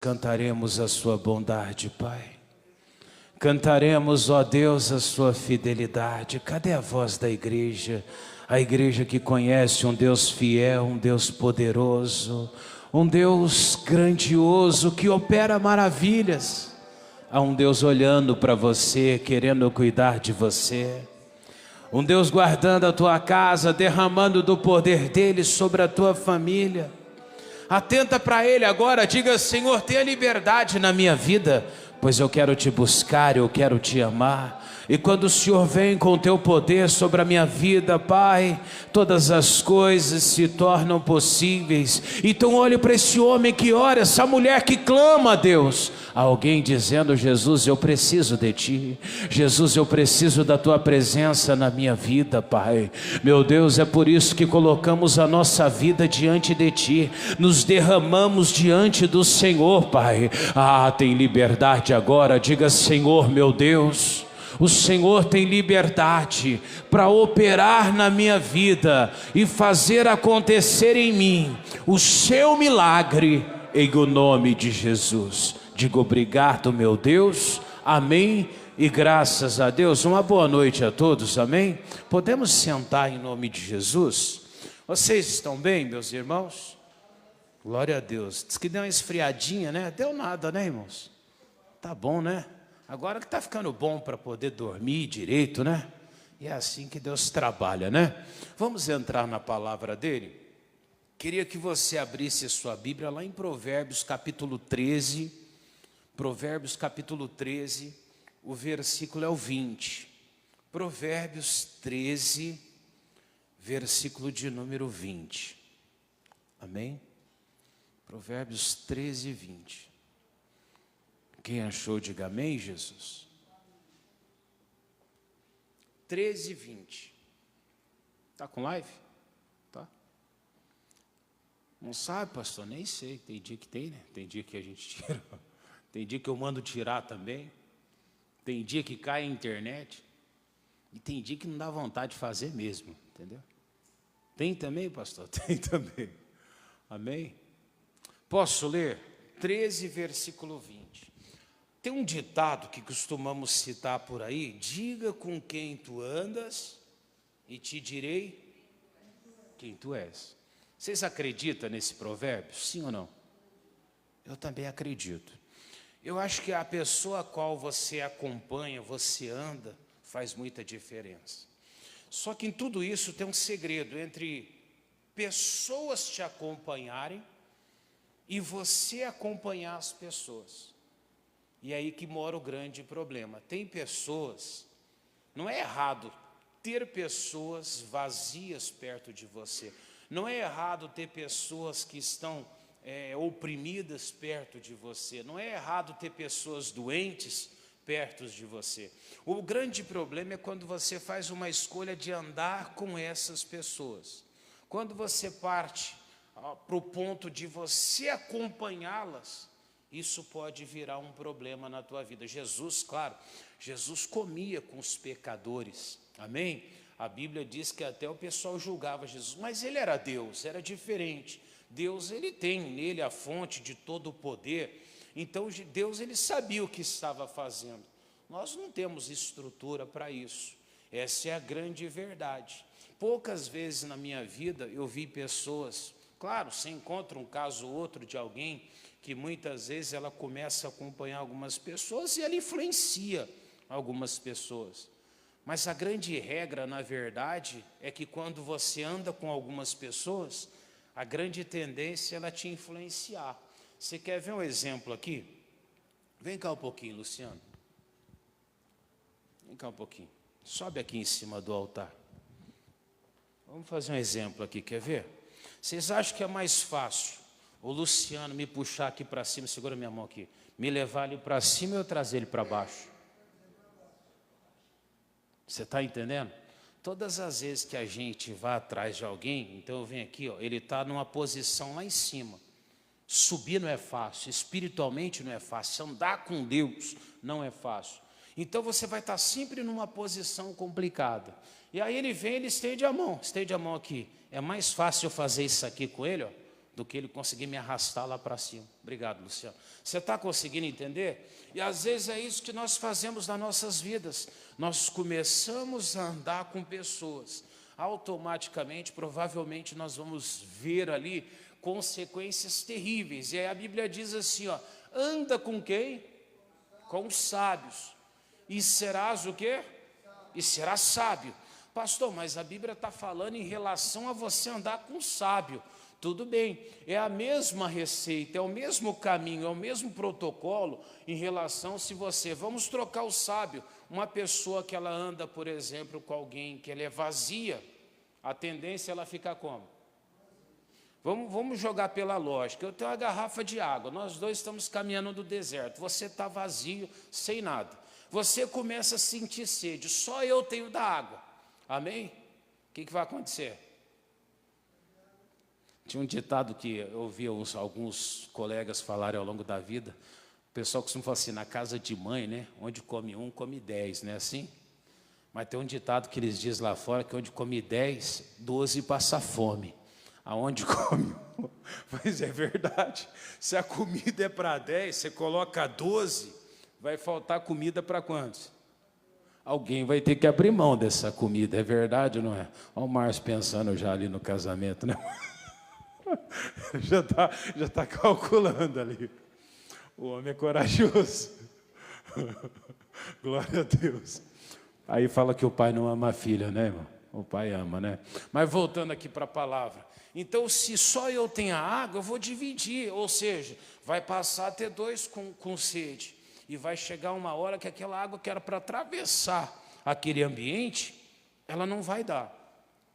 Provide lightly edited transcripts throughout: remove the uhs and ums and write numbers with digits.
Cantaremos a sua bondade, Pai. Cantaremos, ó Deus, a sua fidelidade. Cadê a voz da igreja? A igreja que conhece um Deus fiel, um Deus poderoso, um Deus grandioso que opera maravilhas. Há um Deus olhando para você, querendo cuidar de você. Um Deus guardando a tua casa, derramando do poder dele sobre a tua família. Atenta para Ele agora, diga: Senhor, tenha liberdade na minha vida, pois eu quero te buscar, eu quero te amar. E quando o Senhor vem com o teu poder sobre a minha vida, Pai, todas as coisas se tornam possíveis. Então olhe para esse homem que ora, essa mulher que clama a Deus. Alguém dizendo: Jesus, eu preciso de ti. Jesus, eu preciso da tua presença na minha vida, Pai. Meu Deus, é por isso que colocamos a nossa vida diante de ti, nos derramamos diante do Senhor, Pai. Tem liberdade agora, diga: Senhor, meu Deus, o Senhor tem liberdade para operar na minha vida e fazer acontecer em mim o seu milagre, em o nome de Jesus. Digo: obrigado, meu Deus, amém e graças a Deus. Uma boa noite a todos, amém? Podemos sentar em nome de Jesus? Vocês estão bem, meus irmãos? Glória a Deus. Diz que deu uma esfriadinha, né? Deu nada, né, irmãos? Tá bom, né? Agora que tá ficando bom para poder dormir direito, né? E é assim que Deus trabalha, né? Vamos entrar na palavra dele? Queria que você abrisse a sua Bíblia lá em Provérbios capítulo 13. Provérbios capítulo 13, o versículo é o 20. Provérbios 13, versículo de número 20. Amém? Provérbios 13, 20. Quem achou, diga amém, Jesus. 13, 20. Está com live? Tá? Não sabe, pastor? Nem sei. Tem dia que tem, né? Tem dia que a gente tira. Tem dia que eu mando tirar também. Tem dia que cai a internet. E tem dia que não dá vontade de fazer mesmo. Entendeu? Tem também, pastor? Tem também. Amém? Posso ler? 13, versículo 20. Tem um ditado que costumamos citar por aí: diga com quem tu andas e te direi quem tu és. Vocês acreditam nesse provérbio? Sim ou não? Eu também acredito. Eu acho que a pessoa a qual você acompanha, você anda, faz muita diferença. Só que em tudo isso tem um segredo entre pessoas te acompanharem e você acompanhar as pessoas. E é aí que mora o grande problema. Tem pessoas, não é errado ter pessoas vazias perto de você. Não é errado ter pessoas que estão oprimidas perto de você. Não é errado ter pessoas doentes perto de você. O grande problema é quando você faz uma escolha de andar com essas pessoas. Quando você parte para o ponto de você acompanhá-las, isso pode virar um problema na tua vida. Jesus, claro, Jesus comia com os pecadores, amém? A Bíblia diz que até o pessoal julgava Jesus, mas ele era Deus, era diferente. Deus, ele tem nele a fonte de todo o poder, então Deus, ele sabia o que estava fazendo. Nós não temos estrutura para isso, essa é a grande verdade. Poucas vezes na minha vida eu vi pessoas, claro, você encontra um caso ou outro de alguém que muitas vezes ela começa a acompanhar algumas pessoas e ela influencia algumas pessoas. Mas a grande regra, na verdade, é que quando você anda com algumas pessoas, a grande tendência é ela te influenciar. Você quer ver um exemplo aqui? Vem cá um pouquinho, Luciano. Vem cá um pouquinho. Sobe aqui em cima do altar. Vamos fazer um exemplo aqui, quer ver? Vocês acham que é mais fácil o Luciano me puxar aqui para cima, segura minha mão aqui, me levar ali para cima ou eu trazer ele para baixo? Você está entendendo? Todas as vezes que a gente vai atrás de alguém, então eu venho aqui, ó, ele está numa posição lá em cima. Subir não é fácil, espiritualmente não é fácil, andar com Deus não é fácil. Então você vai estar sempre numa posição complicada. E aí ele vem, ele estende a mão aqui. É mais fácil eu fazer isso aqui com ele, ó, do que ele conseguir me arrastar lá para cima. Obrigado, Luciano. Você está conseguindo entender? E às vezes é isso que nós fazemos nas nossas vidas. Nós começamos a andar com pessoas. Automaticamente, provavelmente, nós vamos ver ali consequências terríveis. E aí a Bíblia diz assim, ó, anda com quem? Com os sábios. E serás o quê? E serás sábio. Pastor, mas a Bíblia está falando em relação a você andar com o sábio. Tudo bem, é a mesma receita, é o mesmo caminho, é o mesmo protocolo em relação se você... Vamos trocar o sábio. Uma pessoa que ela anda, por exemplo, com alguém que ela é vazia, a tendência é ela ficar como? Vamos jogar pela lógica. Eu tenho uma garrafa de água, nós dois estamos caminhando no deserto, você está vazio, sem nada. Você começa a sentir sede, só eu tenho da água. Amém? O que vai acontecer? Tinha um ditado que eu ouvi alguns colegas falarem ao longo da vida. O pessoal costuma falar assim, na casa de mãe, né? Onde come um, come 10, não é assim? Mas tem um ditado que eles dizem lá fora, que onde come 10, 12 passa fome. Aonde come um. Mas é verdade. Se a comida é para 10, você coloca 12, vai faltar comida para quantos? Alguém vai ter que abrir mão dessa comida, é verdade ou não é? Olha o Márcio pensando já ali no casamento, né? Já tá calculando ali. O homem é corajoso. Glória a Deus. Aí fala que o pai não ama a filha, né, irmão? O pai ama, né? Mas voltando aqui para a palavra. Então, se só eu tenho água, eu vou dividir. Ou seja, vai passar a ter dois com sede. E vai chegar uma hora que aquela água que era para atravessar aquele ambiente, ela não vai dar.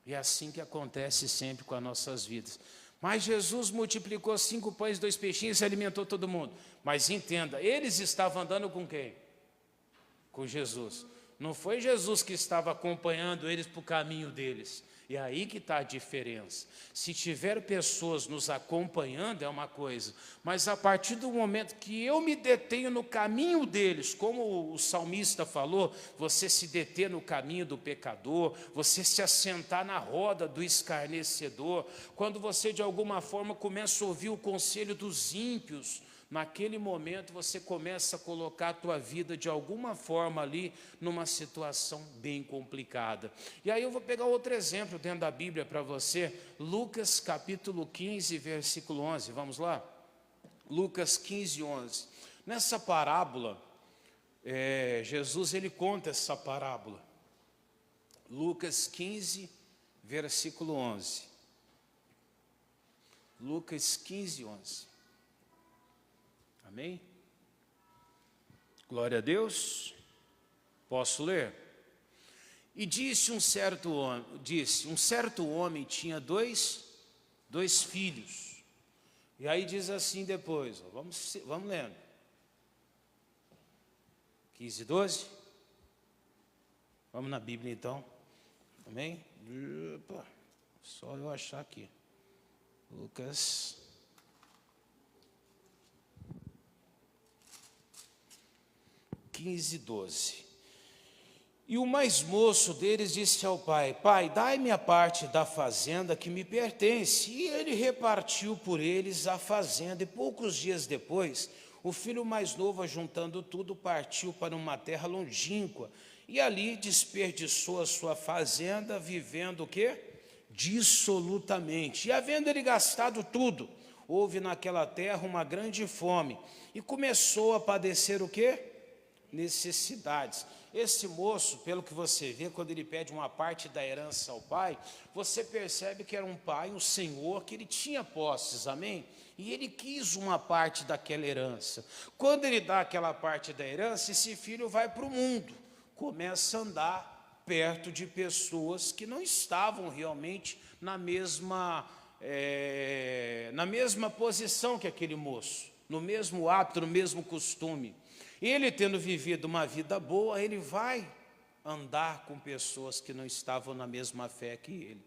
E é assim que acontece sempre com as nossas vidas. Mas Jesus multiplicou 5 pães e 2 peixinhos e alimentou todo mundo. Mas entenda, eles estavam andando com quem? Com Jesus. Não foi Jesus que estava acompanhando eles para o caminho deles. E aí que está a diferença. Se tiver pessoas nos acompanhando é uma coisa, mas a partir do momento que eu me detenho no caminho deles, como o salmista falou, você se deter no caminho do pecador, você se assentar na roda do escarnecedor, quando você de alguma forma começa a ouvir o conselho dos ímpios, naquele momento você começa a colocar a tua vida de alguma forma ali numa situação bem complicada. E aí eu vou pegar outro exemplo dentro da Bíblia para você, Lucas capítulo 15, versículo 11, vamos lá? Lucas 15, 11. Nessa parábola, Jesus ele conta essa parábola. Lucas 15, versículo 11. Lucas 15, 11. Amém? Glória a Deus. Posso ler? E disse um certo homem tinha dois filhos. E aí diz assim depois, ó, vamos lendo. 15, 12. Vamos na Bíblia então. Amém? Opa, só eu achar aqui. Lucas 15, 12. E o mais moço deles disse ao pai, pai, dai-me a parte da fazenda que me pertence. E ele repartiu por eles a fazenda. E poucos dias depois, o filho mais novo, ajuntando tudo, partiu para uma terra longínqua. E ali desperdiçou a sua fazenda, vivendo o quê? Dissolutamente. E havendo ele gastado tudo, houve naquela terra uma grande fome. E começou a padecer o quê? Necessidades. Esse moço, pelo que você vê, quando ele pede uma parte da herança ao pai, você percebe que era um pai, um senhor, que ele tinha posses, amém? E ele quis uma parte daquela herança. Quando ele dá aquela parte da herança, esse filho vai para o mundo, começa a andar perto de pessoas que não estavam realmente na mesma posição que aquele moço, no mesmo hábito, no mesmo costume. Ele, tendo vivido uma vida boa, ele vai andar com pessoas que não estavam na mesma fé que ele.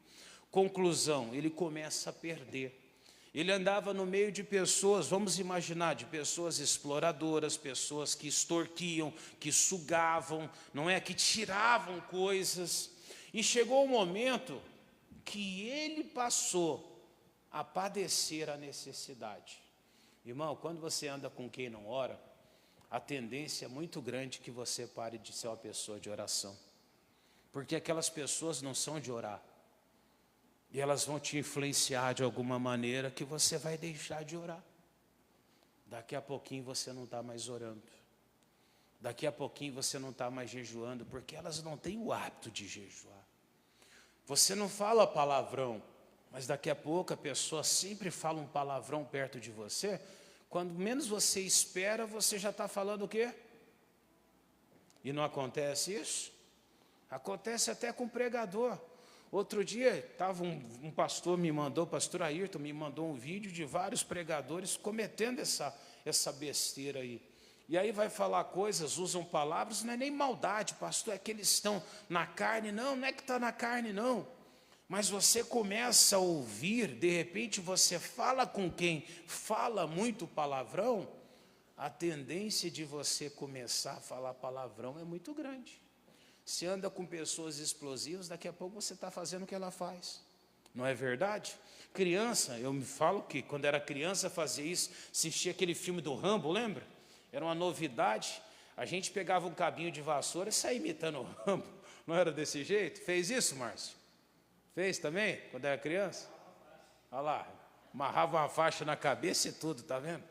Conclusão, ele começa a perder. Ele andava no meio de pessoas, vamos imaginar, de pessoas exploradoras, pessoas que extorquiam, que sugavam, não é? Que tiravam coisas. E chegou um momento que ele passou a padecer a necessidade. Irmão, quando você anda com quem não ora, a tendência é muito grande que você pare de ser uma pessoa de oração. Porque aquelas pessoas não são de orar. E elas vão te influenciar de alguma maneira que você vai deixar de orar. Daqui a pouquinho você não está mais orando. Daqui a pouquinho você não está mais jejuando, porque elas não têm o hábito de jejuar. Você não fala palavrão, mas daqui a pouco a pessoa sempre fala um palavrão perto de você. Quando menos você espera, você já está falando o quê? E não acontece isso? Acontece até com o pregador. Outro dia, estava um pastor me mandou, o pastor Ayrton me mandou um vídeo de vários pregadores cometendo essa besteira aí. E aí vai falar coisas, usam palavras, não é nem maldade, pastor, é que eles estão na carne. Não, não é que está na carne, não. Mas você começa a ouvir, de repente você fala com quem fala muito palavrão, a tendência de você começar a falar palavrão é muito grande. Se anda com pessoas explosivas, daqui a pouco você está fazendo o que ela faz. Não é verdade? Criança, eu me falo que quando era criança fazia isso, assistia aquele filme do Rambo, lembra? Era uma novidade. A gente pegava um cabinho de vassoura e saía imitando o Rambo. Não era desse jeito? Fez isso, Márcio? Fez também, quando era criança? Olha lá, amarrava uma faixa na cabeça e tudo, tá vendo?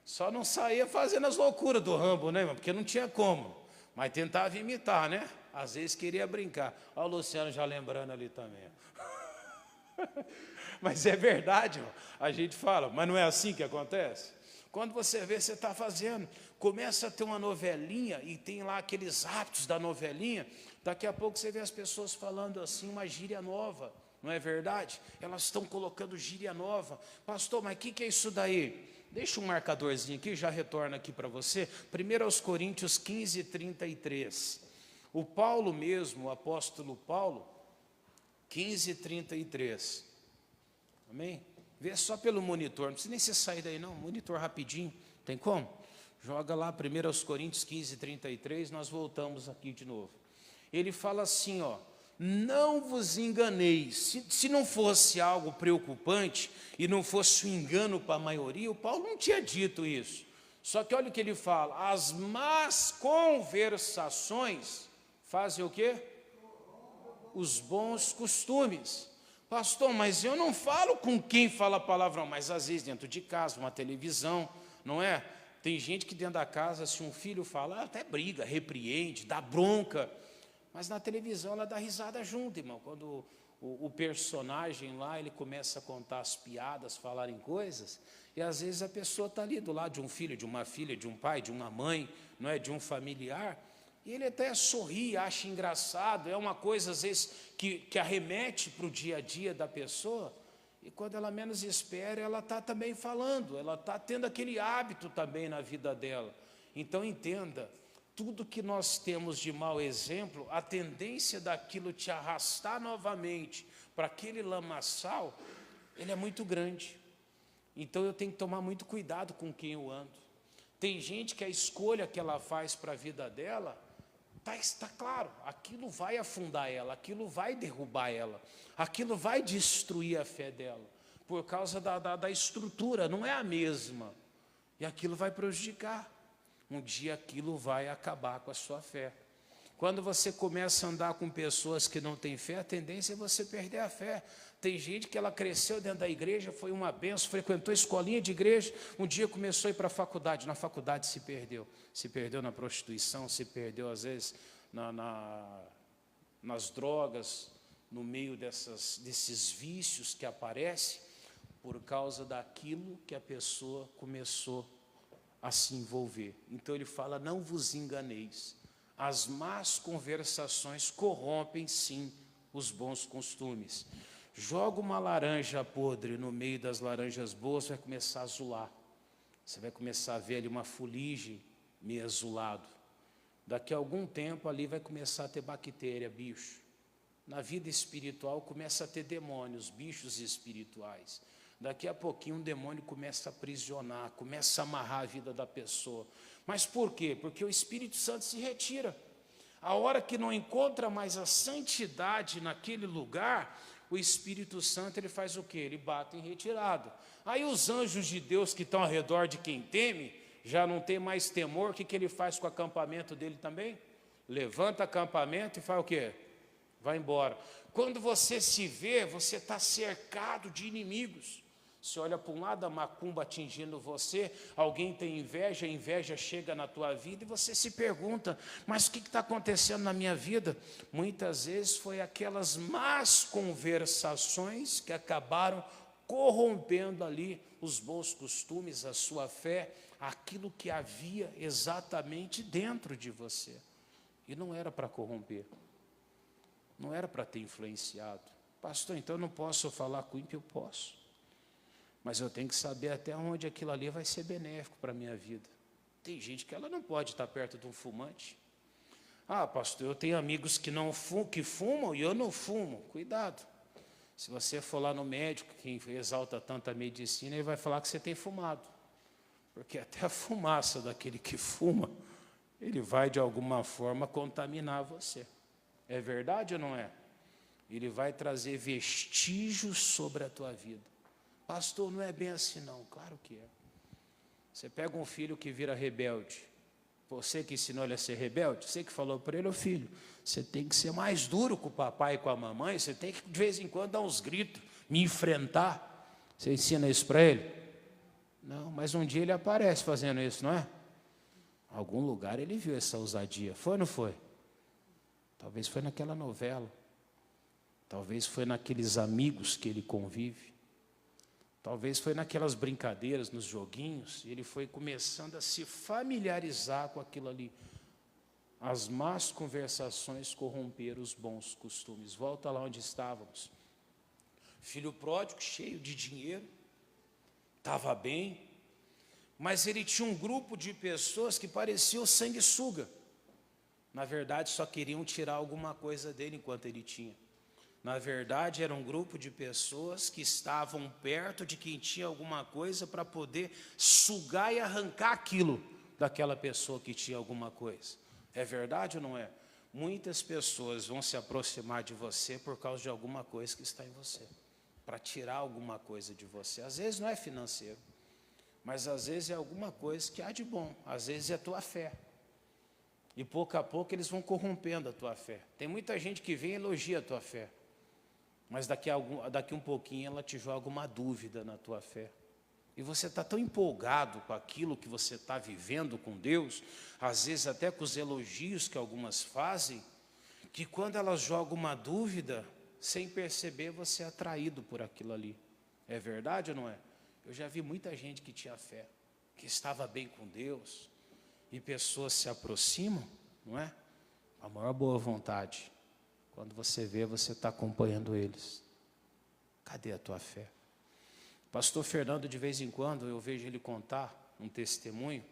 Só não saía fazendo as loucuras do Rambo, né, irmão? Porque não tinha como. Mas tentava imitar, né? Às vezes queria brincar. Olha o Luciano já lembrando ali também. Mas é verdade, irmão. A gente fala, mas não é assim que acontece? Quando você vê, você está fazendo, começa a ter uma novelinha e tem lá aqueles hábitos da novelinha, daqui a pouco você vê as pessoas falando assim, uma gíria nova, não é verdade? Elas estão colocando gíria nova. Pastor, mas o que é isso daí? Deixa um marcadorzinho aqui, já retorno aqui para você. 1 Coríntios 15, 33. O Paulo mesmo, o apóstolo Paulo, 15, 33. Amém? Vê só pelo monitor, não precisa nem você sair daí não, monitor rapidinho, tem como? Joga lá 1 Coríntios 15, 33, nós voltamos aqui de novo. Ele fala assim, ó, não vos enganeis, se não fosse algo preocupante e não fosse um engano para a maioria, o Paulo não tinha dito isso. Só que olha o que ele fala, as más conversações fazem o quê? Os bons costumes. Pastor, mas eu não falo com quem fala palavrão, mas às vezes dentro de casa, uma televisão, não é? Tem gente que dentro da casa, se um filho fala, até briga, repreende, dá bronca, mas na televisão ela dá risada junto, irmão. Quando o personagem lá, ele começa a contar as piadas, falar em coisas, e às vezes a pessoa está ali do lado de um filho, de uma filha, de um pai, de uma mãe, não é? De um familiar, e ele até sorri, acha engraçado, é uma coisa às vezes que arremete para o dia a dia da pessoa, e quando ela menos espera, ela está também falando, ela está tendo aquele hábito também na vida dela. Então entenda, tudo que nós temos de mau exemplo, a tendência daquilo te arrastar novamente para aquele lamaçal, ele é muito grande. Então eu tenho que tomar muito cuidado com quem eu ando. Tem gente que a escolha que ela faz para a vida dela, está claro, aquilo vai afundar ela, aquilo vai derrubar ela, aquilo vai destruir a fé dela, por causa da estrutura, não é a mesma, e aquilo vai prejudicar. Um dia aquilo vai acabar com a sua fé. Quando você começa a andar com pessoas que não têm fé, a tendência é você perder a fé. Tem gente que ela cresceu dentro da igreja, foi uma benção, frequentou escolinha de igreja, um dia começou a ir para a faculdade, na faculdade se perdeu na prostituição, se perdeu às vezes nas drogas, no meio desses vícios que aparecem, por causa daquilo que a pessoa começou a se envolver. Então ele fala, não vos enganeis, as más conversações corrompem sim os bons costumes. Joga uma laranja podre no meio das laranjas boas, vai começar a azular. Você vai começar a ver ali uma fuligem meio azulado. Daqui a algum tempo ali vai começar a ter bactéria, bicho. Na vida espiritual começa a ter demônios, bichos espirituais. Daqui a pouquinho um demônio começa a aprisionar, começa a amarrar a vida da pessoa. Mas por quê? Porque o Espírito Santo se retira. A hora que não encontra mais a santidade naquele lugar, o Espírito Santo ele faz o quê? Ele bate em retirada. Aí os anjos de Deus que estão ao redor de quem teme, já não tem mais temor, o que ele faz com o acampamento dele também? Levanta acampamento e faz o quê? Vai embora. Quando você se vê, você está cercado de inimigos. Você olha para um lado, a macumba atingindo você, alguém tem inveja, a inveja chega na tua vida e você se pergunta, mas o que está acontecendo na minha vida? Muitas vezes foi aquelas más conversações que acabaram corrompendo ali os bons costumes, a sua fé, aquilo que havia exatamente dentro de você. E não era para corromper, não era para ter influenciado. Pastor, então eu não posso falar com o ímpio? Eu posso. Mas eu tenho que saber até onde aquilo ali vai ser benéfico para a minha vida. Tem gente que ela não pode estar perto de um fumante. Ah, pastor, eu tenho amigos que fumam e eu não fumo. Cuidado. Se você for lá no médico, que exalta tanto a medicina, ele vai falar que você tem fumado. Porque até a fumaça daquele que fuma, ele vai de alguma forma contaminar você. É verdade ou não é? Ele vai trazer vestígios sobre a tua vida. Pastor, não é bem assim não. Claro que é. Você pega um filho que vira rebelde. Você que ensinou ele a ser rebelde, você que falou para ele, ô filho, você tem que ser mais duro com o papai e com a mamãe, você tem que de vez em quando dar uns gritos, me enfrentar. Você ensina isso para ele? Não, mas um dia ele aparece fazendo isso, não é? Em algum lugar ele viu essa ousadia. Foi ou não foi? Talvez foi naquela novela. Talvez foi naqueles amigos que ele convive. Talvez foi naquelas brincadeiras, nos joguinhos, e ele foi começando a se familiarizar com aquilo ali. As más conversações corromperam os bons costumes. Volta lá onde estávamos. Filho pródigo, cheio de dinheiro, estava bem, mas ele tinha um grupo de pessoas que pareciam sanguessuga. Na verdade, só queriam tirar alguma coisa dele enquanto ele tinha. Na verdade, era um grupo de pessoas que estavam perto de quem tinha alguma coisa para poder sugar e arrancar aquilo daquela pessoa que tinha alguma coisa. É verdade ou não é? Muitas pessoas vão se aproximar de você por causa de alguma coisa que está em você, para tirar alguma coisa de você. Às vezes não é financeiro, mas às vezes é alguma coisa que há de bom, às vezes é a tua fé. E pouco a pouco eles vão corrompendo a tua fé. Tem muita gente que vem e elogia a tua fé, mas daqui um pouquinho ela te joga uma dúvida na tua fé. E você está tão empolgado com aquilo que você está vivendo com Deus, às vezes até com os elogios que algumas fazem, que quando elas jogam uma dúvida, sem perceber você é atraído por aquilo ali. É verdade ou não é? Eu já vi muita gente que tinha fé, que estava bem com Deus, e pessoas se aproximam, não é? A maior boa vontade. Quando você vê, você está acompanhando eles. Cadê a tua fé? Pastor Fernando, de vez em quando, eu vejo ele contar um testemunho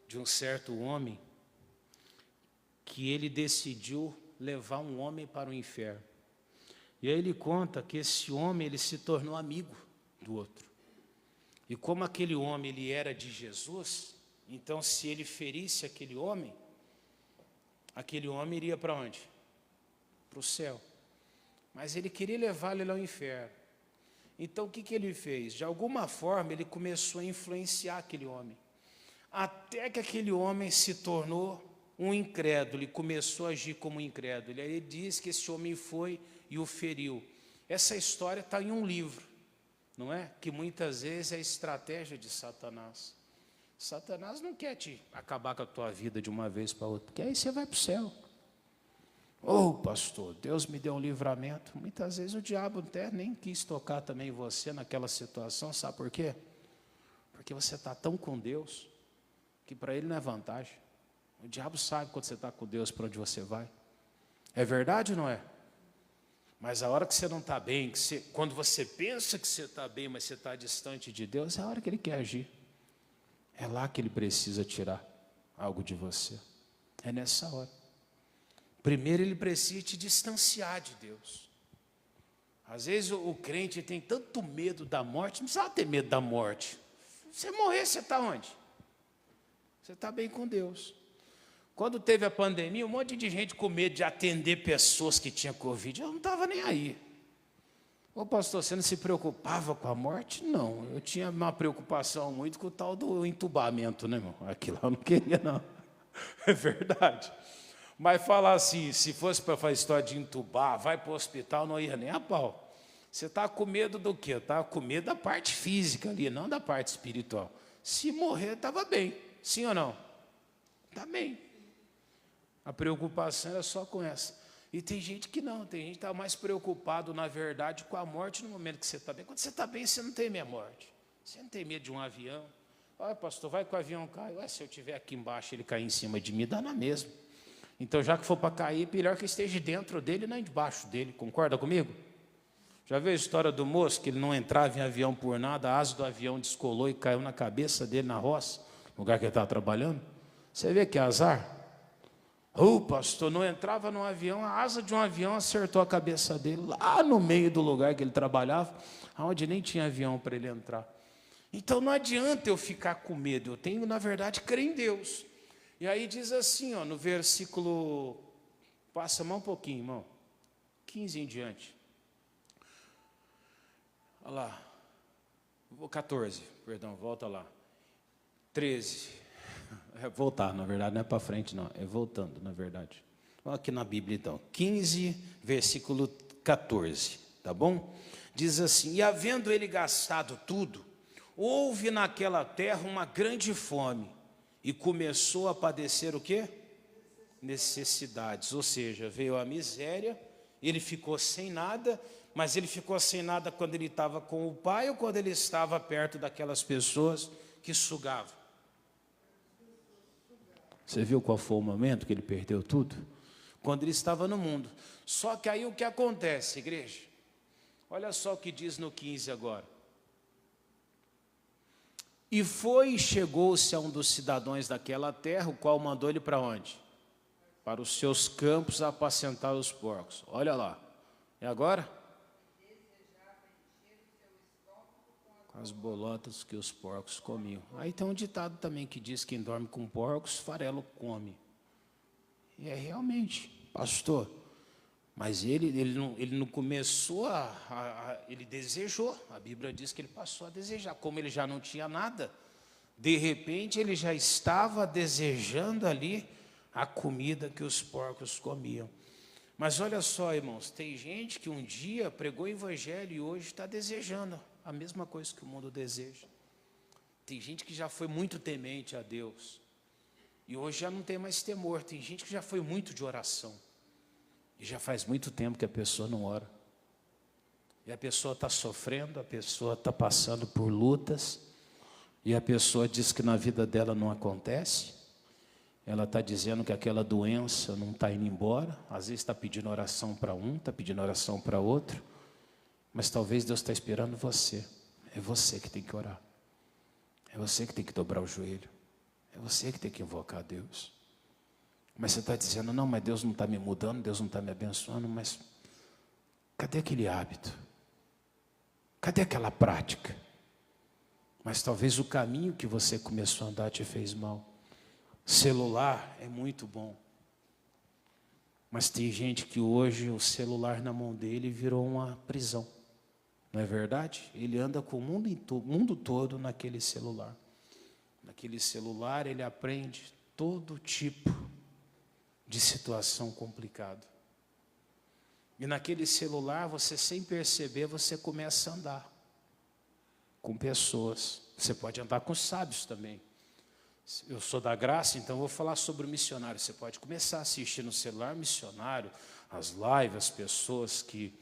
de um certo homem que ele decidiu levar um homem para o inferno. E aí ele conta que esse homem ele se tornou amigo do outro. E como aquele homem ele era de Jesus, então se ele ferisse aquele homem iria para onde? Para o céu. Mas ele queria levar ele ao inferno. Então o que ele fez? De alguma forma ele começou a influenciar aquele homem. Até que aquele homem se tornou um incrédulo e começou a agir como um incrédulo. E aí ele diz que esse homem foi e o feriu. Essa história está em um livro, não é? Que muitas vezes é a estratégia de Satanás. Satanás não quer te acabar com a tua vida de uma vez para outra, porque aí você vai para o céu. Pastor, Deus me deu um livramento. Muitas vezes o diabo até nem quis tocar também você naquela situação, sabe por quê? Porque você está tão com Deus, que para ele não é vantagem. O diabo sabe quando você está com Deus para onde você vai. É verdade ou não é? Mas a hora que você não está bem, quando você pensa que você está bem, mas você está distante de Deus, é a hora que ele quer agir. É lá que ele precisa tirar algo de você. É nessa hora. Primeiro ele precisa te distanciar de Deus. Às vezes o crente tem tanto medo da morte, não precisa ter medo da morte. Se você morrer, você está onde? Você está bem com Deus. Quando teve a pandemia, um monte de gente com medo de atender pessoas que tinham Covid. Eu não estava nem aí. Ô pastor, você não se preocupava com a morte? Não, eu tinha uma preocupação muito com o tal do entubamento, né, irmão? Aquilo eu não queria, não. É verdade. Mas falar assim, se fosse para fazer história de entubar, vai para o hospital, não ia nem a pau. Você está com medo do quê? Está com medo da parte física ali, não da parte espiritual. Se morrer, estava bem. Sim ou não? Está bem. A preocupação era só com essa. E tem gente que não, tem gente que está mais preocupado, na verdade, com a morte no momento que você está bem. Quando você está bem, você não tem medo da morte. Você não tem medo de um avião. Olha, pastor, vai que o avião cai. Ué, se eu estiver aqui embaixo, ele cair em cima de mim, dá na mesma. Então, já que for para cair, melhor que esteja dentro dele e não embaixo dele. Concorda comigo? Já viu a história do moço, que ele não entrava em avião por nada, a asa do avião descolou e caiu na cabeça dele na roça, no lugar que ele estava trabalhando? Você vê que azar? Pastor, não entrava no avião, a asa de um avião acertou a cabeça dele, lá no meio do lugar que ele trabalhava, onde nem tinha avião para ele entrar. Então não adianta eu ficar com medo, eu tenho, na verdade, crer em Deus. E aí diz assim, no versículo, passa mais um pouquinho, irmão, 15 em diante. Olha lá, 14, perdão, volta lá, 13. É voltar, na verdade, não é para frente, não. É voltando, na verdade. Olha aqui na Bíblia, então. 15, versículo 14. Tá bom? Diz assim: e havendo ele gastado tudo, houve naquela terra uma grande fome, e começou a padecer o quê? Necessidades. Ou seja, veio a miséria, ele ficou sem nada, mas ele ficou sem nada quando ele estava com o pai ou quando ele estava perto daquelas pessoas que sugavam. Você viu qual foi o momento que ele perdeu tudo? Quando ele estava no mundo. Só que aí o que acontece, igreja? Olha só o que diz no 15 agora. E foi e chegou-se a um dos cidadãos daquela terra, o qual mandou ele para onde? Para os seus campos apacentar os porcos. Olha lá. E agora? As bolotas que os porcos comiam. Aí tem um ditado também que diz que quem dorme com porcos, farelo come. E é realmente, pastor, mas ele não começou ele desejou, a Bíblia diz que ele passou a desejar, como ele já não tinha nada, de repente ele já estava desejando ali a comida que os porcos comiam. Mas olha só, irmãos, tem gente que um dia pregou o evangelho e hoje está desejando a mesma coisa que o mundo deseja. Tem gente que já foi muito temente a Deus e hoje já não tem mais temor. Tem gente que já foi muito de oração e já faz muito tempo que a pessoa não ora. E a pessoa está sofrendo, a pessoa está passando por lutas e a pessoa diz que na vida dela não acontece. Ela está dizendo que aquela doença não está indo embora. Às vezes está pedindo oração para um, está pedindo oração para outro. Mas talvez Deus está esperando você. É você que tem que orar. É você que tem que dobrar o joelho. É você que tem que invocar a Deus. Mas você está dizendo, não, mas Deus não está me mudando, Deus não está me abençoando, mas cadê aquele hábito? Cadê aquela prática? Mas talvez o caminho que você começou a andar te fez mal. Celular é muito bom. Mas tem gente que hoje o celular na mão dele virou uma prisão. Não é verdade? Ele anda com o mundo todo naquele celular. Naquele celular ele aprende todo tipo de situação complicada. E naquele celular, você sem perceber, você começa a andar com pessoas. Você pode andar com sábios também. Eu sou da graça, então eu vou falar sobre o missionário. Você pode começar a assistir no celular missionário, as lives, as pessoas que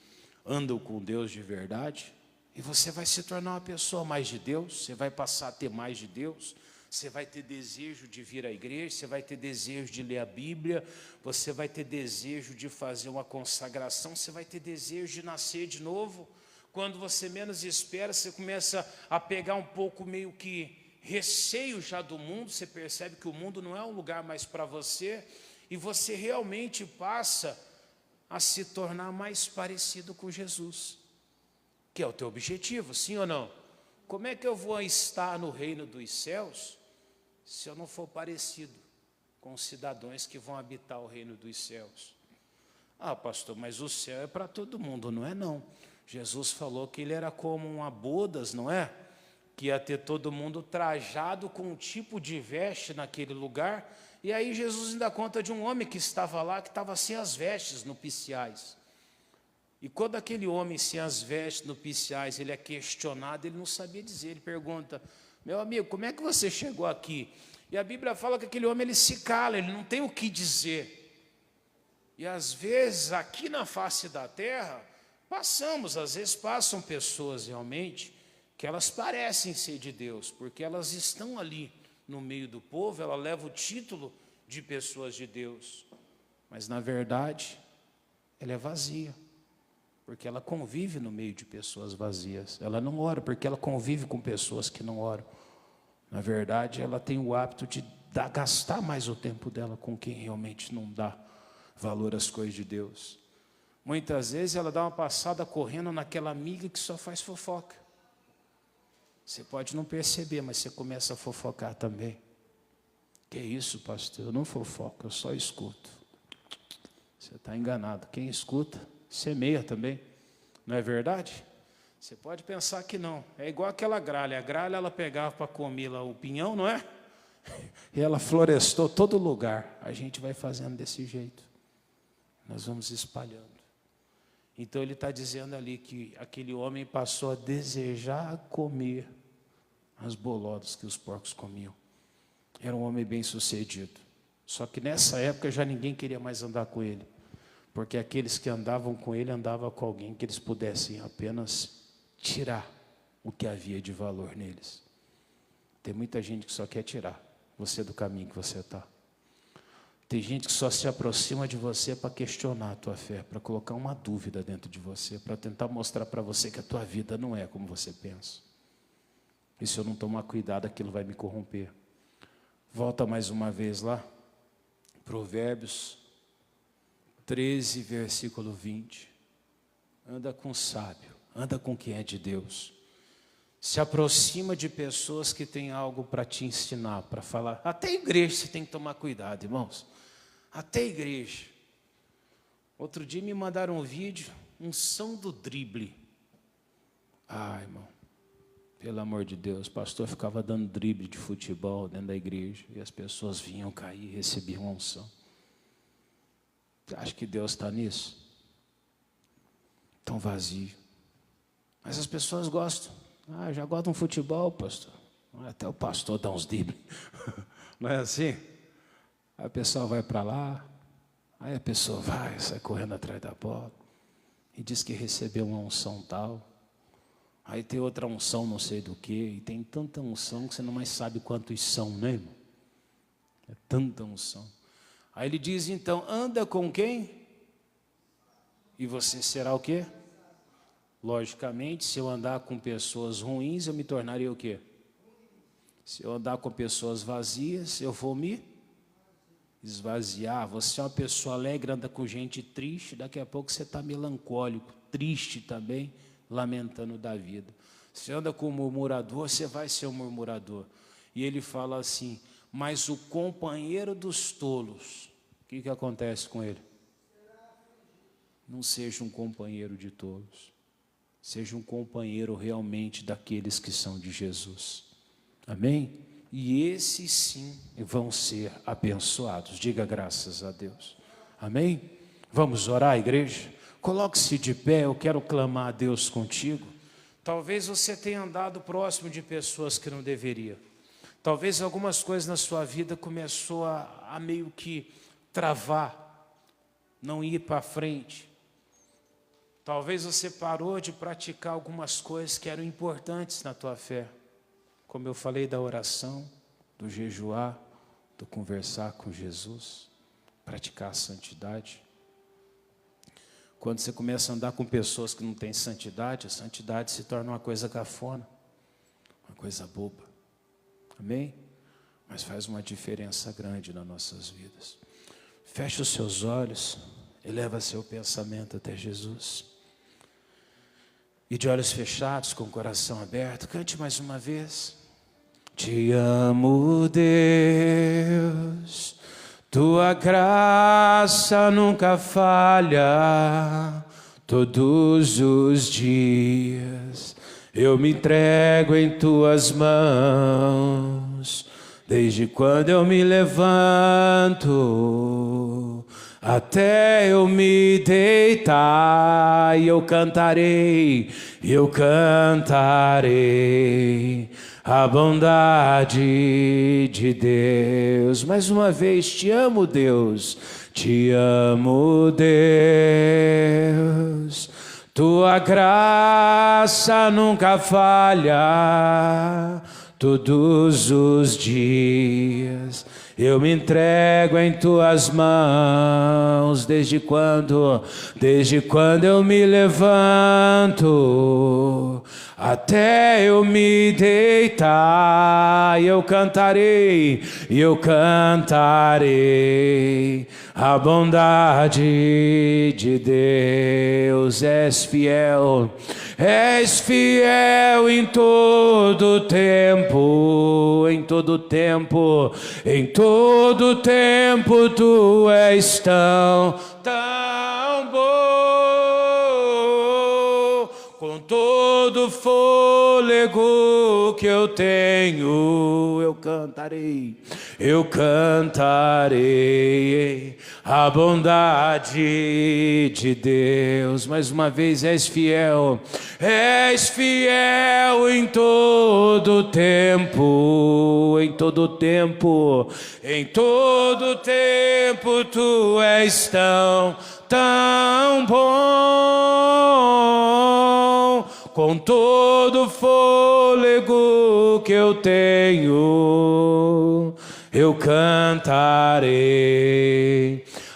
andam com Deus de verdade, e você vai se tornar uma pessoa mais de Deus, você vai passar a ter mais de Deus, você vai ter desejo de vir à igreja, você vai ter desejo de ler a Bíblia, você vai ter desejo de fazer uma consagração, você vai ter desejo de nascer de novo. Quando você menos espera, você começa a pegar um pouco meio que receio já do mundo, você percebe que o mundo não é um lugar mais para você, e você realmente passa a se tornar mais parecido com Jesus, que é o teu objetivo, sim ou não? Como é que eu vou estar no reino dos céus se eu não for parecido com os cidadãos que vão habitar o reino dos céus? Ah, pastor, mas o céu é para todo mundo, não é não. Jesus falou que ele era como uma bodas, não é? Que ia ter todo mundo trajado com um tipo de veste naquele lugar. E aí Jesus ainda conta de um homem que estava lá, que estava sem as vestes nupciais. E quando aquele homem sem as vestes nupciais, ele é questionado, ele não sabia dizer, ele pergunta: meu amigo, como é que você chegou aqui? E a Bíblia fala que aquele homem, ele se cala, ele não tem o que dizer. E às vezes, aqui na face da terra, às vezes passam pessoas realmente, que elas parecem ser de Deus, porque elas estão ali no meio do povo, ela leva o título de pessoas de Deus, mas na verdade, ela é vazia, porque ela convive no meio de pessoas vazias. Ela não ora, porque ela convive com pessoas que não oram. Na verdade, ela tem o hábito de gastar mais o tempo dela com quem realmente não dá valor às coisas de Deus. Muitas vezes ela dá uma passada correndo naquela amiga que só faz fofoca. Você pode não perceber, mas você começa a fofocar também. Que isso, pastor? Eu não fofoco, eu só escuto. Você está enganado. Quem escuta, semeia também. Não é verdade? Você pode pensar que não. É igual aquela gralha. A gralha ela pegava para comer lá o pinhão, não é? E ela florestou todo lugar. A gente vai fazendo desse jeito. Nós vamos espalhando. Então ele está dizendo ali que aquele homem passou a desejar comer as bolodas que os porcos comiam. Era um homem bem sucedido. Só que nessa época já ninguém queria mais andar com ele. Porque aqueles que andavam com ele, andavam com alguém que eles pudessem apenas tirar o que havia de valor neles. Tem muita gente que só quer tirar você do caminho que você está. Tem gente que só se aproxima de você para questionar a tua fé, para colocar uma dúvida dentro de você, para tentar mostrar para você que a tua vida não é como você pensa. E se eu não tomar cuidado, aquilo vai me corromper. Volta mais uma vez lá, Provérbios 13, versículo 20. Anda com o sábio, anda com quem é de Deus. Se aproxima de pessoas que têm algo para te ensinar, para falar. Até a igreja você tem que tomar cuidado, irmãos. Até a igreja. Outro dia me mandaram um vídeo, unção do drible. Ah, irmão, pelo amor de Deus, o pastor ficava dando drible de futebol dentro da igreja e as pessoas vinham cair e recebiam uma unção. Você acha que Deus está nisso? Tão vazio. Mas as pessoas gostam. Ah, já gosto de um futebol, pastor. Até o pastor dá uns dribles. Não é assim? Aí a pessoa vai para lá, aí a pessoa sai correndo atrás da bola e diz que recebeu uma unção tal. Aí tem outra unção não sei do que, e tem tanta unção que você não mais sabe quantos são, né, irmão? É tanta unção. Aí ele diz então, anda com quem? E você será o quê? Logicamente, se eu andar com pessoas ruins, eu me tornaria o quê? Se eu andar com pessoas vazias, eu vou me esvaziar. Você é uma pessoa alegre, anda com gente triste, daqui a pouco você está melancólico, triste também, lamentando da vida. Você anda com um murmurador, você vai ser um murmurador. E ele fala assim, mas o companheiro dos tolos, o que acontece com ele? Não seja um companheiro de tolos. Seja um companheiro realmente daqueles que são de Jesus. Amém? E esses sim vão ser abençoados. Diga graças a Deus. Amém? Vamos orar, igreja? Coloque-se de pé, eu quero clamar a Deus contigo. Talvez você tenha andado próximo de pessoas que não deveria. Talvez algumas coisas na sua vida começou a meio que travar, não ir para frente. Talvez você parou de praticar algumas coisas que eram importantes na tua fé. Como eu falei da oração, do jejuar, do conversar com Jesus, praticar a santidade. Quando você começa a andar com pessoas que não têm santidade, a santidade se torna uma coisa cafona, uma coisa boba. Amém? Mas faz uma diferença grande nas nossas vidas. Feche os seus olhos, eleva seu pensamento até Jesus. E de olhos fechados, com o coração aberto, cante mais uma vez. Te amo, Deus, tua graça nunca falha, Todos os dias eu me entrego em tuas mãos. Desde quando eu me levanto até eu me deitar, eu cantarei a bondade de Deus. Mais uma vez, te amo, Deus, te amo, Deus. Tua graça nunca falha. Todos os dias eu me entrego em tuas mãos. Desde quando eu me levanto até eu me deitar, eu cantarei a bondade de Deus. És fiel em todo tempo, em todo tempo tu és tão bom. Com todo fôlego que eu tenho, eu cantarei a bondade de Deus. Mais uma vez, és fiel em todo tempo, em todo tempo tu és tão bom. Com todo fôlego que eu tenho, eu cantarei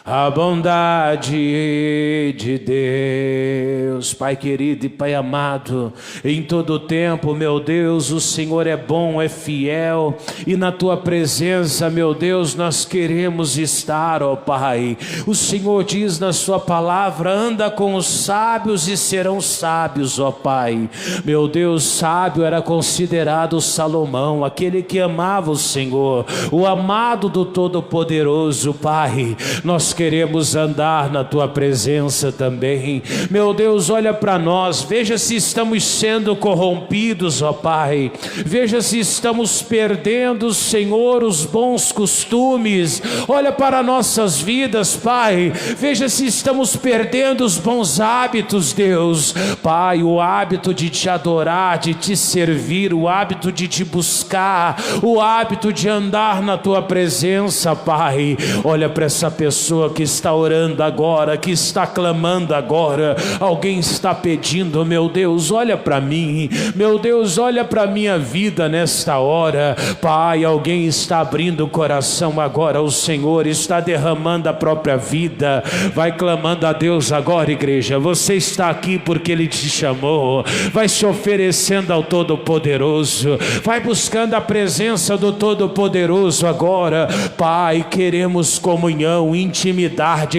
a bondade de Deus. Pai querido e Pai amado, em todo tempo, meu Deus, o Senhor é bom, é fiel, e na Tua presença, meu Deus, nós queremos estar, ó Pai. O Senhor diz na Sua palavra: anda com os sábios e serão sábios, ó Pai. Meu Deus, sábio era considerado Salomão, aquele que amava o Senhor, o amado do Todo-Poderoso. Pai, nós queremos andar na Tua presença também. Meu Deus, olha para nós, veja se estamos sendo corrompidos, ó Pai. Veja se estamos perdendo, Senhor, os bons costumes. Olha para nossas vidas, Pai. Veja se estamos perdendo os bons hábitos, Deus. Pai, o hábito de Te adorar, de Te servir, o hábito de Te buscar, o hábito de andar na Tua presença, Pai. Olha para essa pessoa que está orando agora, que está clamando agora. Alguém está pedindo: meu Deus, olha para mim. Meu Deus, olha para minha vida nesta hora. Pai, alguém está abrindo o coração agora. O Senhor está derramando a própria vida. Vai clamando a Deus agora, igreja. Você está aqui porque Ele te chamou. Vai se oferecendo ao Todo-Poderoso. Vai buscando a presença do Todo-Poderoso agora. Pai, queremos comunhão, intimidade,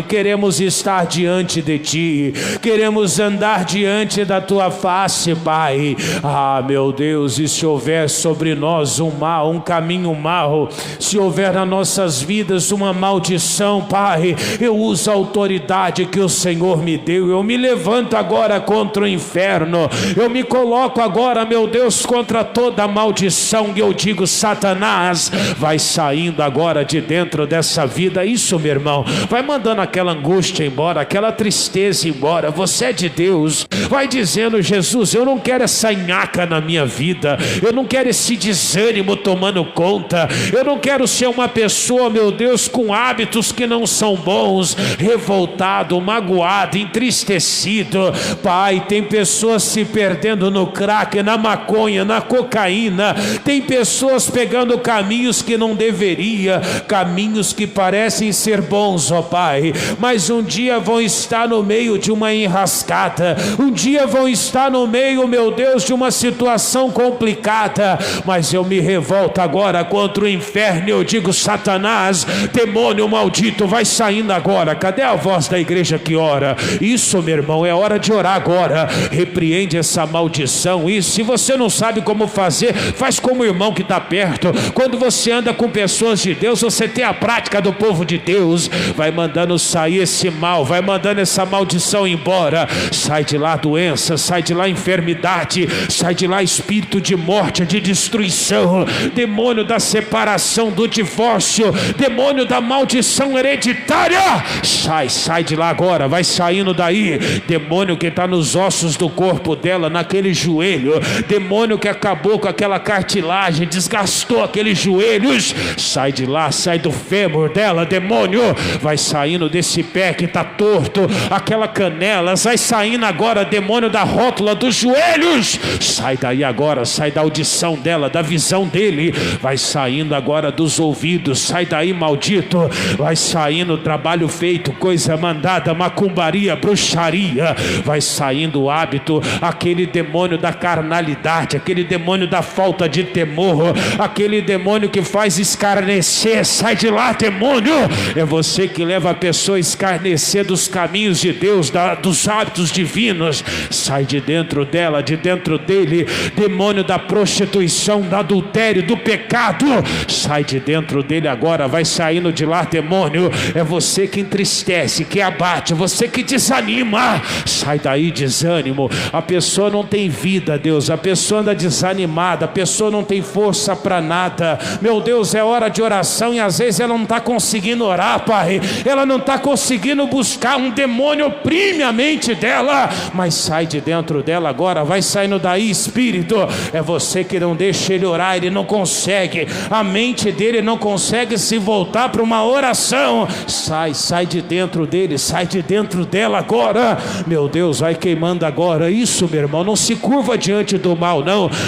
queremos estar diante de Ti, queremos andar diante da Tua face, Pai. Ah, meu Deus, e se houver sobre nós um mal, um caminho mau, se houver nas nossas vidas uma maldição, Pai, eu uso a autoridade que o Senhor me deu. Eu me levanto agora contra o inferno, eu me coloco agora, meu Deus, contra toda maldição, e eu digo: Satanás, vai saindo agora de dentro dessa vida. Isso, meu irmão, vai mandando aquela angústia embora, aquela tristeza embora. Você é de Deus. Vai dizendo: Jesus, eu não quero essa nhaca na minha vida, eu não quero esse desânimo tomando conta, eu não quero ser uma pessoa, meu Deus, com hábitos que não são bons, revoltado, magoado, entristecido. Pai, tem pessoas se perdendo no crack, na maconha, na cocaína. Tem pessoas pegando caminhos que não deveria, caminhos que parecem ser bons, ó Pai, mas um dia vão estar no meio de uma enrascada, um dia vão estar no meio, meu Deus, de uma situação complicada. Mas eu me revolto agora contra o inferno. Eu digo: Satanás, demônio maldito, vai saindo agora. Cadê a voz da igreja que ora? Isso, meu irmão, é hora de orar agora. Repreende essa maldição. E se você não sabe como fazer, faz como o irmão que está perto. Quando você anda com pessoas de Deus, você tem a prática do povo de Deus. vai mandando sair esse mal, vai mandando essa maldição embora. Sai de lá doença, sai de lá enfermidade, sai de lá espírito de morte, de destruição, demônio da separação, do divórcio, demônio da maldição hereditária. Sai de lá agora, vai saindo daí. Demônio que está nos ossos do corpo dela, naquele joelho, demônio que acabou com aquela cartilagem, desgastou aqueles joelhos, sai de lá, sai do fêmur dela, demônio, vai saindo desse pé que está torto, aquela canela, vai saindo agora, demônio da rótula dos joelhos, sai daí agora, sai da audição dela, da visão dele, vai saindo agora dos ouvidos, sai daí maldito, vai saindo trabalho feito, coisa mandada, macumbaria, bruxaria, vai saindo o hábito, aquele demônio da carnalidade, aquele demônio da falta de temor, aquele demônio que faz escarnecer, sai de lá demônio, é você que leva a pessoa a escarnecer dos caminhos de Deus, dos hábitos divinos, sai de dentro dela, de dentro dele, demônio da prostituição, do adultério, do pecado, sai de dentro dele agora, vai saindo de lá demônio, é você que entristece, que abate, você que desanima, sai daí desânimo, a pessoa não tem vida, Deus, a pessoa anda desanimada, a pessoa não tem força para nada, meu Deus, é hora de oração e às vezes ela não está conseguindo orar, Pai, ela não está conseguindo buscar, um demônio oprime a mente dela, mas sai de dentro dela agora, vai saindo daí espírito, é você que não deixa ele orar, ele não consegue, a mente dele não consegue se voltar para uma oração, sai de dentro dele, sai de dentro dela agora, meu Deus, vai queimando agora, isso meu irmão, não se curva diante do mal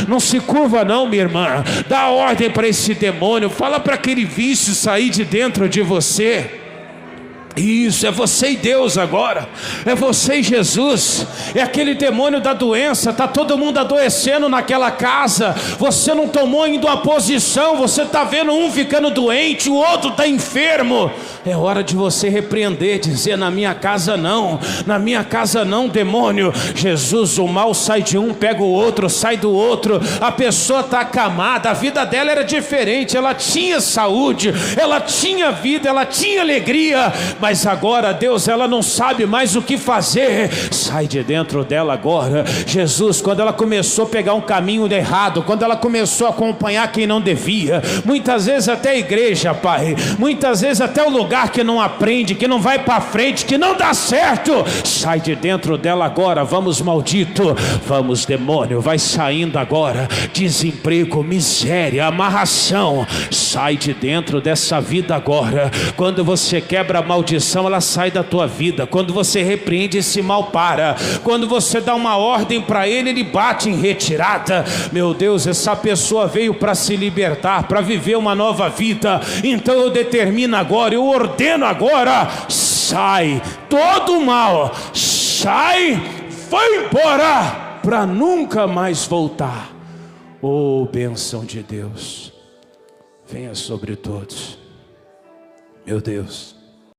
não se curva não minha irmã, dá ordem para esse demônio, fala para aquele vício sair de dentro de você. Isso, é você e Deus agora, é você e Jesus, é aquele demônio da doença, está todo mundo adoecendo naquela casa, você não tomou ainda uma posição, você está vendo um ficando doente, o outro está enfermo, é hora de você repreender, dizer na minha casa não, demônio, Jesus, o mal sai de um, pega o outro, sai do outro, a pessoa está acamada, a vida dela era diferente, ela tinha saúde, ela tinha vida, ela tinha alegria, mas agora Deus, ela não sabe mais o que fazer, sai de dentro dela agora, Jesus, quando ela começou a pegar um caminho errado, quando ela começou a acompanhar quem não devia, muitas vezes até a igreja, Pai, muitas vezes até o lugar que não aprende, que não vai para frente, que não dá certo, sai de dentro dela agora, vamos maldito, vamos demônio, vai saindo agora, desemprego, miséria, amarração, sai de dentro dessa vida agora, quando você quebra a maldição, ela sai da tua vida, quando você repreende esse mal para, quando você dá uma ordem para ele, ele bate em retirada, meu Deus, essa pessoa veio para se libertar, para viver uma nova vida, então eu determino agora, eu ordeno agora, sai, todo mal, sai, vai embora, para nunca mais voltar, oh bênção de Deus, venha sobre todos, meu Deus.